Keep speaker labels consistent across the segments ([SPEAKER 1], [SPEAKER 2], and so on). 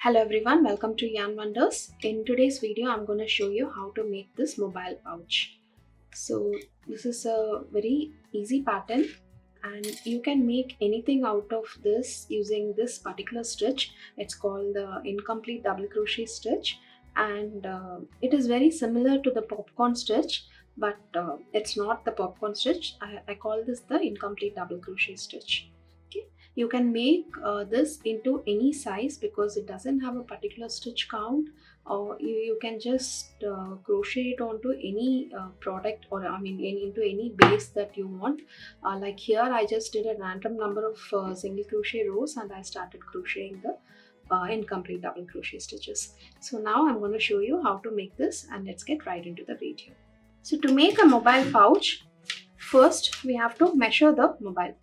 [SPEAKER 1] Hello everyone, welcome to Yarn Wonders. In today's video, I'm going to show you how to make this mobile pouch. So this is a very easy pattern and you can make anything out of this using this particular stitch. It's called the incomplete double crochet stitch and it is very similar to the popcorn stitch, but it's not the popcorn stitch. I call this the incomplete double crochet stitch. You can make this into any size because it doesn't have a particular stitch count, or you can just crochet it onto any product, or into any base that you want. Like here I just did a random number of single crochet rows and I started crocheting the incomplete double crochet stitches. So now I'm going to show you how to make this, and let's get right into the video. So to make a mobile pouch, first we have to measure the mobile.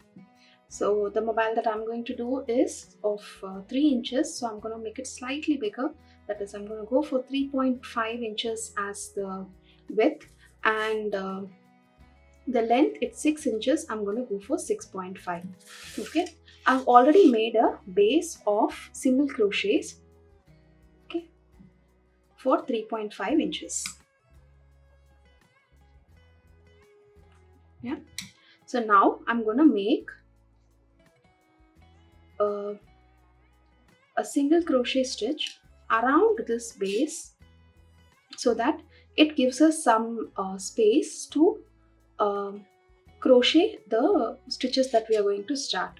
[SPEAKER 1] So the mobile that I'm going to do is of 3 inches. So I'm going to make it slightly bigger. That is, I'm going to go for 3.5 inches as the width, and the length it's 6 inches. I'm going to go for 6.5. Okay. I've already made a base of single crochets. Okay. For 3.5 inches. Yeah. So now I'm going to make a single crochet stitch around this base so that it gives us some space to crochet the stitches that we are going to start.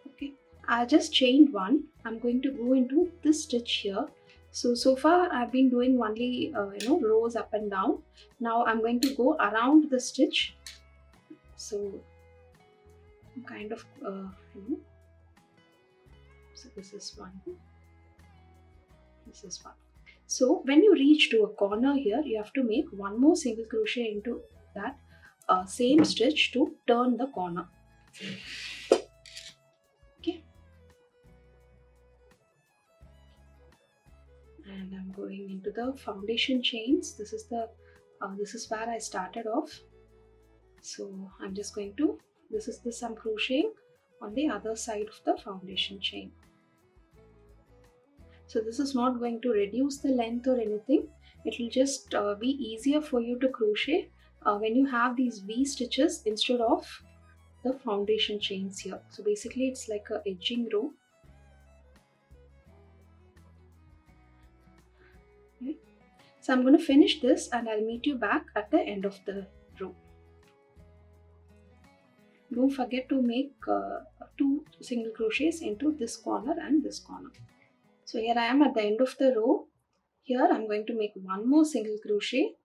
[SPEAKER 1] Okay, I just chained one. I'm going to go into this stitch here. So far I've been doing only rows up and down. Now I'm going to go around the stitch. So I'm kind of so this is one, this is one. So when you reach to a corner here, you have to make one more single crochet into that same stitch to turn the corner. Okay. And I'm going into the foundation chains. This is the this is where I started off. So I'm just going to, this is the I'm crocheting on the other side of the foundation chain. So this is not going to reduce the length or anything. It will just be easier for you to crochet when you have these V stitches instead of the foundation chains here. So basically it's like a edging row. Okay. So I'm going to finish this and I'll meet you back at the end of the row. Don't forget to make 2 single crochets into this corner and this corner. So here I am at the end of the row. Here I'm going to make one more single crochet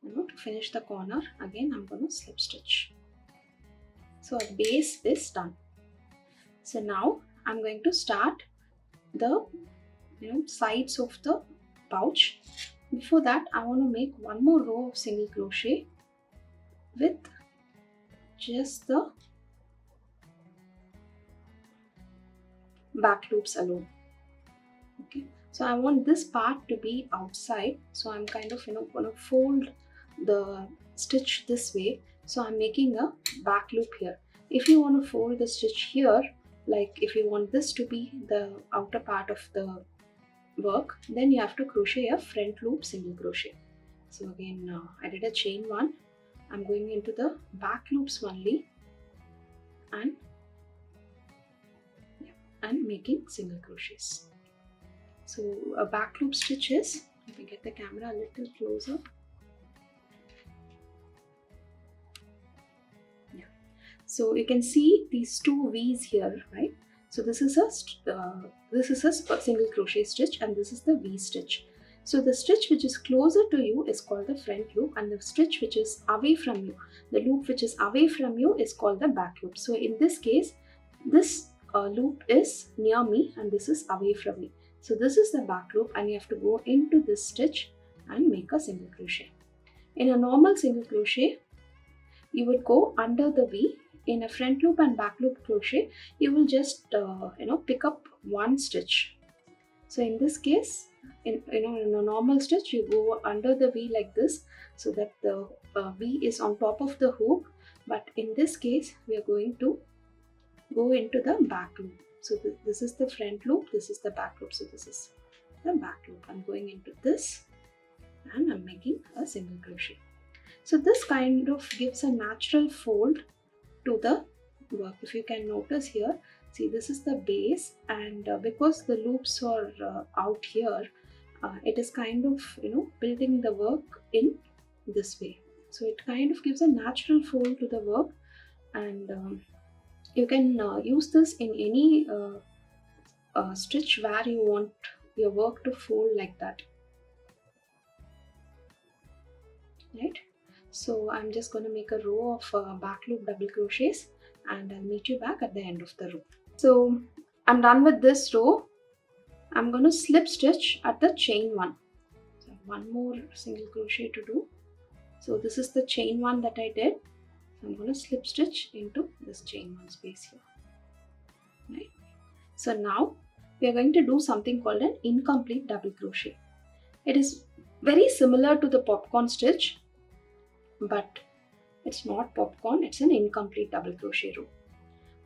[SPEAKER 1] to finish the corner. Again I'm going to slip stitch. So our base is done. So now I'm going to start the sides of the pouch. Before that I want to make one more row of single crochet with just the back loops alone. Okay, so I want this part to be outside, so I'm kind of going to fold the stitch this way. So I'm making a back loop here. If you want to fold the stitch here, like if you want this to be the outer part of the work, then you have to crochet a front loop single crochet. So again I did a chain one. I'm going into the back loops only and making single crochets. So a back loop stitch is, let me get the camera a little closer. Yeah. So you can see these 2 V's here, right? So this is a single crochet stitch and this is the V stitch. So the stitch which is closer to you is called the front loop, and the stitch which is away from you, the loop which is away from you, is called the back loop. So in this case, this loop is near me and this is away from me. So this is the back loop and you have to go into this stitch and make a single crochet. In a normal single crochet, you would go under the V. In a front loop and back loop crochet, you will just pick up one stitch. So in this case, in a normal stitch, you go under the V like this, so that the V is on top of the hook. But in this case, we are going to go into the back loop. So this is the front loop, this is the back loop. So this is the back loop. I'm going into this and I'm making a single crochet. So this kind of gives a natural fold to the work. If you can notice here, see, this is the base, and because the loops are out here, it is kind of, you know, building the work in this way. So it kind of gives a natural fold to the work, and you can use this in any stitch where you want your work to fold like that, right? So I'm just going to make a row of back loop double crochets, and I'll meet you back at the end of the row. So I'm done with this row. I'm going to slip stitch at the chain 1. So one more single crochet to do. So this is the chain 1 that I did. So I'm going to slip stitch into this chain 1 space here. Right. So now we are going to do something called an incomplete double crochet. It is very similar to the popcorn stitch, but it's not popcorn, it's an incomplete double crochet row,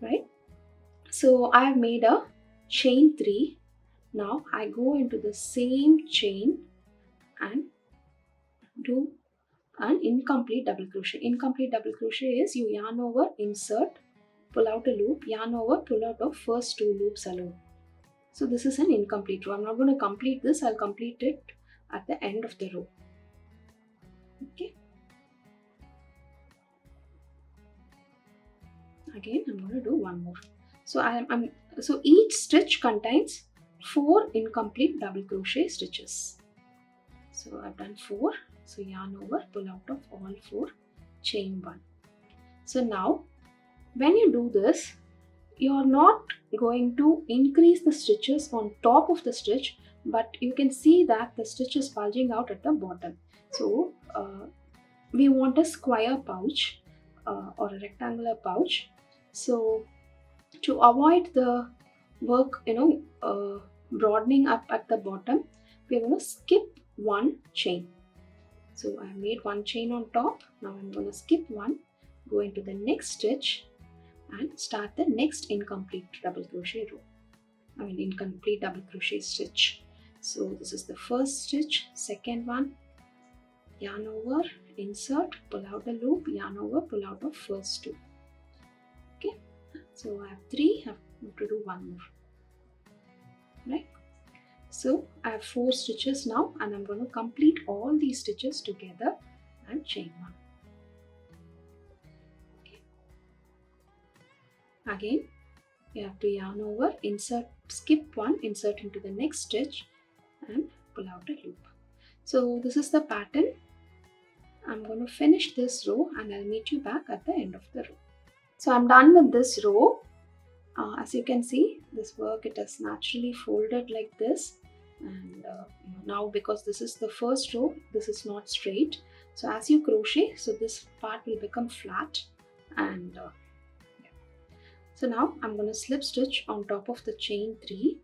[SPEAKER 1] right? So I have made a chain 3. Now I go into the same chain and do an incomplete double crochet. Incomplete double crochet is you yarn over, insert, pull out a loop, yarn over, pull out of first 2 loops alone. So this is an incomplete row. I'm not going to complete this, I'll complete it at the end of the row. Okay. Again, I'm going to do one more. So so each stitch contains 4 incomplete double crochet stitches. So I've done 4. So yarn over, pull out of all 4, chain 1. So now when you do this, you are not going to increase the stitches on top of the stitch, but you can see that the stitch is bulging out at the bottom. So we want a square pouch or a rectangular pouch. So to avoid the work, broadening up at the bottom, we're going to skip 1 chain. So I made 1 chain on top. Now I'm going to skip 1, go into the next stitch and start the next incomplete double crochet row. Incomplete double crochet stitch. So this is the first stitch, second one, yarn over, insert, pull out a loop, yarn over, pull out of first 2. Okay, so I have 3, I have to do 1 more, right? So I have 4 stitches now, and I'm going to complete all these stitches together and chain 1. Okay. Again, you have to yarn over, insert, skip 1, insert into the next stitch and pull out a loop. So this is the pattern. I'm going to finish this row and I'll meet you back at the end of the row. So I'm done with this row. As you can see, this work, it has naturally folded like this, and now because this is the first row, this is not straight. So as you crochet, so this part will become flat, and yeah. So now I'm going to slip stitch on top of the chain 3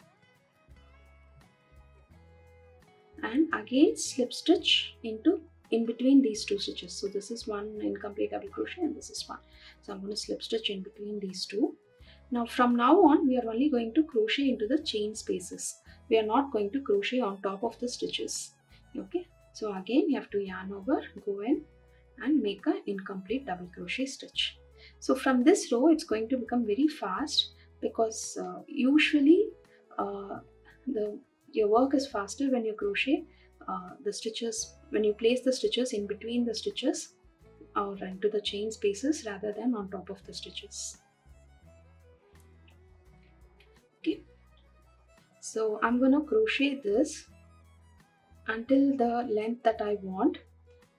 [SPEAKER 1] and again slip stitch in between these 2 stitches. So this is 1 incomplete double crochet and this is 1. So I'm going to slip stitch in between these 2. Now from now on, we are only going to crochet into the chain spaces. We are not going to crochet on top of the stitches. Okay, so again you have to yarn over, go in and make an incomplete double crochet stitch. So from this row, it's going to become very fast because usually your work is faster when you crochet the stitches, when you place the stitches in between the stitches or into the chain spaces rather than on top of the stitches. Okay, so I'm going to crochet this until the length that I want,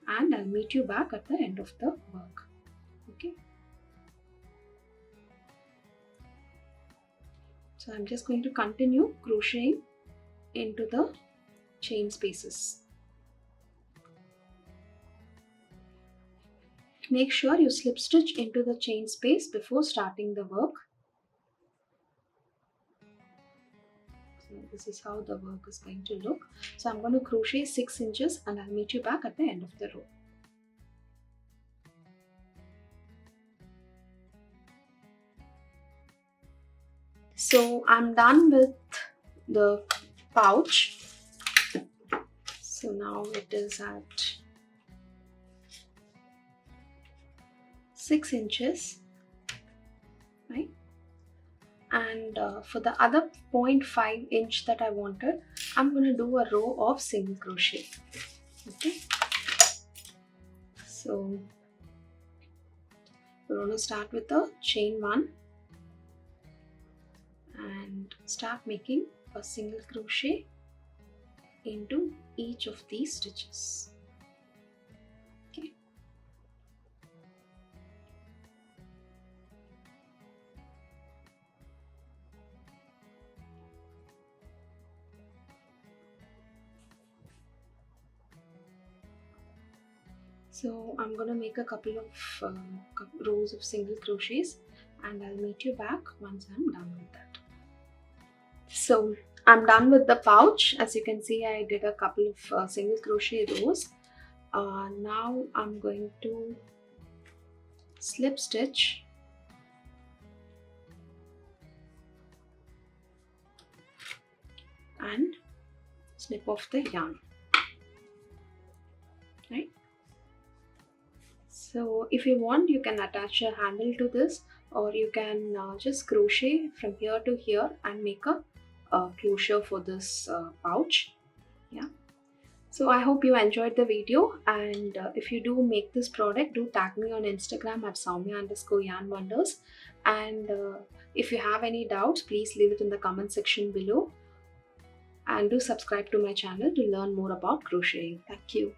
[SPEAKER 1] and I'll meet you back at the end of the work. Okay, so I'm just going to continue crocheting into the chain spaces. Make sure you slip stitch into the chain space before starting the work. So this is how the work is going to look. So I'm going to crochet 6 inches and I'll meet you back at the end of the row. So I'm done with the pouch. So now it is at 6 inches, right? And for the other 0.5 inch that I wanted, I'm going to do a row of single crochet. Okay, so we're going to start with the chain 1 and start making a single crochet into each of these stitches. Okay. So I'm going to make a couple of rows of single crochets and I'll meet you back once I'm done with that. So I'm done with the pouch. As you can see, I did a couple of single crochet rows. Now I'm going to slip stitch and snip off the yarn, right? So if you want, you can attach a handle to this, or you can just crochet from here to here and make a closure for this pouch. Yeah. So I hope you enjoyed the video, and if you do make this product, do tag me on Instagram at Soumya_yarnwonders. And if you have any doubts, please leave it in the comment section below. And do subscribe to my channel to learn more about crocheting. Thank you.